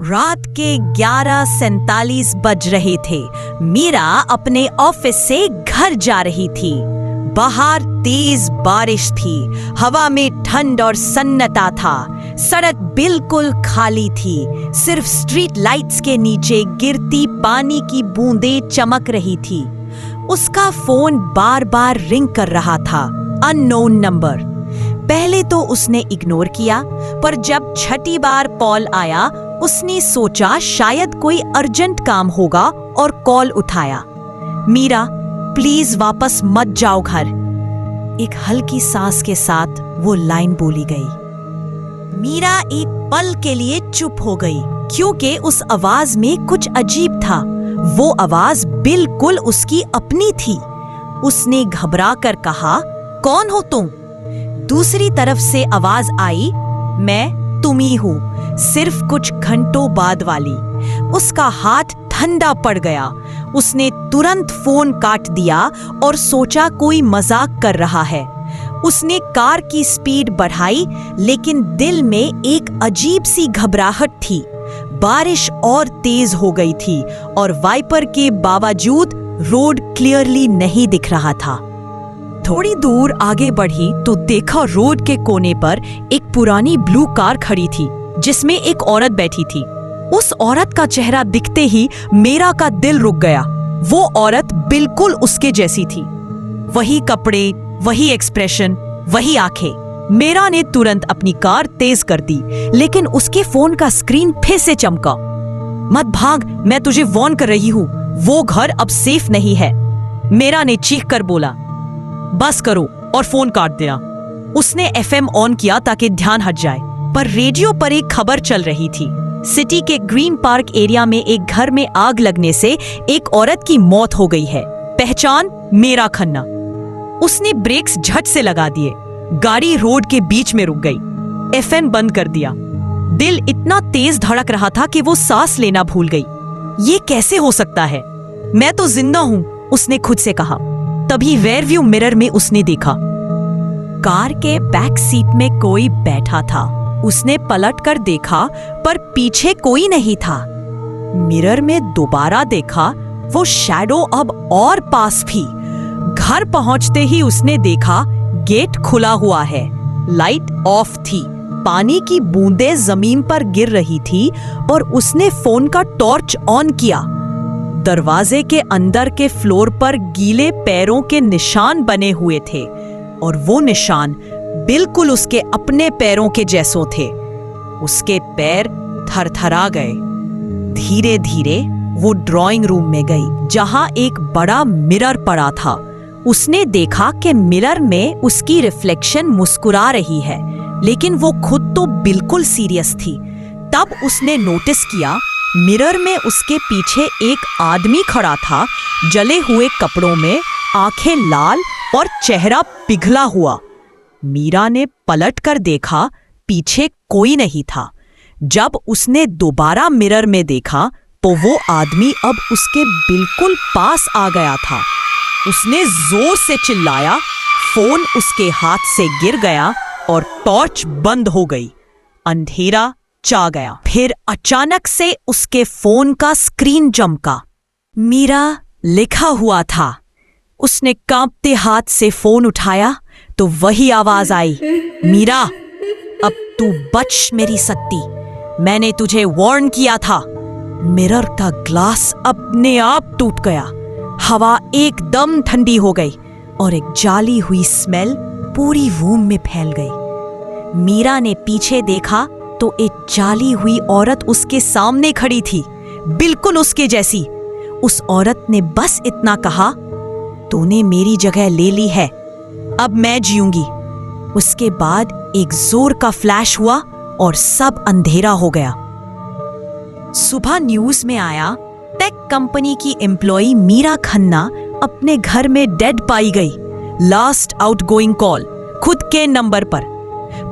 रात के 11:47 बज रहे थे। मीरा अपने ऑफिस से घर जा रही थी। बाहर तेज बारिश थी, हवा में ठंड और सन्नाटा था। सड़क बिल्कुल खाली थी, सिर्फ स्ट्रीट लाइट्स के नीचे गिरती पानी की बूंदें चमक रही थी। उसका फोन बार बार रिंग कर रहा था, अननोन नंबर। पहले तो उसने इग्नोर किया, पर जब छठी बार कॉल आया उसने सोचा शायद कोई अर्जेंट काम होगा और कॉल उठाया। मीरा, प्लीज वापस मत जाओ घर। एक हल्की सांस के साथ वो लाइन बोली गई। मीरा एक पल के लिए चुप हो गई, क्योंकि उस आवाज में कुछ अजीब था। वो आवाज बिल्कुल उसकी अपनी थी। उसने घबरा कर कहा, कौन हो तुम? दूसरी तरफ से आवाज आई, मैं तुम ही हूं, सिर्फ कुछ घंटों बाद वाली। उसका हाथ ठंडा पड़ गया। उसने तुरंत फोन काट दिया और सोचा कोई मजाक कर रहा है। उसने कार की स्पीड बढ़ाई, लेकिन दिल में एक अजीब सी घबराहट थी। बारिश और तेज हो गई थी और वाइपर के बावजूद रोड क्लियरली नहीं दिख रहा था। थोड़ी दूर आगे बढ़ी तो देखा रोड के कोने पर एक पुरानी ब्लू कार खड़ी थी, जिसमें एक औरत बैठी थी। उस औरत का चेहरा दिखते ही मीरा का दिल रुक गया। वो औरत बिल्कुल उसके जैसी थी, वही कपड़े, वही एक्सप्रेशन, वही आंखें। मीरा ने तुरंत अपनी कार तेज कर दी, लेकिन उसके फोन का स्क्रीन फिर से चमका। मत भाग, मैं तुझे वार्न कर रही हूँ, वो घर अब सेफ नहीं है। मीरा ने चीख कर बोला, बस करो और फोन काट दिया। उसने एफएम ऑन किया ताकि ध्यान हट जाए, पर रेडियो पर एक खबर चल रही थी। सिटी के ग्रीन पार्क एरिया में एक घर में आग लगने से एक औरत की मौत हो गई है। पहचान मीरा खन्ना। उसने ब्रेक्स झट से लगा दिए। गाड़ी रोड के बीच में रुक गई। एफएम बंद कर दिया। दिल इतना तेज धड़क रहा था कि वो सांस लेना भूल गई। ये कैसे हो सकता है? मैं तो जिंदा हूं, उसने खुद से कहा। तभी रेयरव्यू मिरर में उसने देखा, कार के बैक सीट में कोई बैठा था। उसने पलट कर देखा, पर पीछे कोई नहीं था। मिरर में दोबारा देखा, वो शैडो अब और पास भी। घर पहुंचते ही उसने देखा गेट खुला हुआ है, लाइट ऑफ थी, पानी की बूंदें जमीन पर गिर रही थी और उसने फोन का टॉर्च ऑन किया। दरवाजे के अंदर के फ्लोर पर गीले पैरों के निशान बने हुए थे और वो निशान बिल्कुल उसके अपने पैरों के जैसों थे। उसके पैर थरथरा गए। धीरे धीरे वो ड्राइंग रूम में गई, जहां एक बड़ा मिरर पड़ा था। उसने देखा कि मिरर में उसकी रिफ्लेक्शन मुस्कुरा रही है, लेकिन वो खुद तो बिल्कुल सीरियस थी। तब उसने नोटिस किया मिरर में उसके पीछे एक आदमी खड़ा था, जले हुए कपड़ों में, आंखें लाल और चेहरा पिघला हुआ। मीरा ने पलट कर देखा, पीछे कोई नहीं था। जब उसने दोबारा मिरर में देखा तो वो आदमी अब उसके बिल्कुल पास आ गया था। उसने जोर से चिल्लाया, फोन उसके हाथ से गिर गया और टॉर्च बंद हो गई। अंधेरा छा गया। फिर अचानक से उसके फोन का स्क्रीन चमका। मीरा लिखा हुआ था। उसने कांपते हाथ से फोन उठाया तो वही आवाज आई, मीरा, अब तू बच मेरी सत्ती, मैंने तुझे वार्न किया था। मिरर का ग्लास अपने आप टूट गया। हवा एकदम ठंडी हो गई और एक जाली हुई स्मेल पूरी रूम में फैल गई। मीरा ने पीछे देखा तो एक जाली हुई औरत उसके सामने खड़ी थी, बिल्कुल उसके जैसी। उस औरत ने बस इतना कहा, तूने मेरी जगह ले ली है, अब मैं जीऊंगी। उसके बाद एक जोर का फ्लैश हुआ और सब अंधेरा हो गया। सुबह न्यूज में आया, टेक कंपनी की एम्प्लॉई मीरा खन्ना अपने घर में डेड पाई गई। लास्ट आउटगोइंग कॉल खुद के नंबर पर।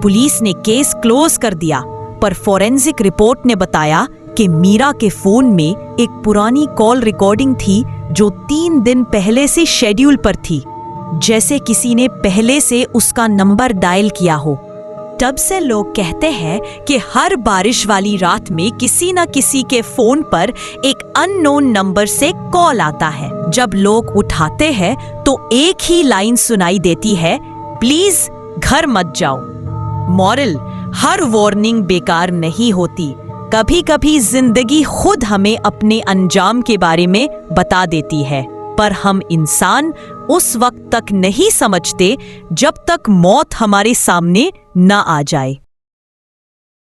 पुलिस ने केस क्लोज कर दिया, पर फोरेंसिक रिपोर्ट ने बताया कि मीरा के फोन में एक पुरानी कॉल रिकॉर्डिंग थी जो 3 दिन पहले से शेड्यूल पर थी, जैसे किसी ने पहले से उसका नंबर डायल किया हो। तब से लोग कहते हैं कि हर बारिश वाली रात में किसी न किसी के फोन पर एक अननोन नंबर से कॉल आता है। जब लोग उठाते हैं तो एक ही लाइन सुनाई देती है, प्लीज घर मत जाओ। मॉरल, हर वार्निंग बेकार नहीं होती। कभी कभी जिंदगी खुद हमें अपने अंजाम के बारे में बता देती है, पर हम इंसान उस वक्त तक नहीं समझते जब तक मौत हमारे सामने न आ जाए।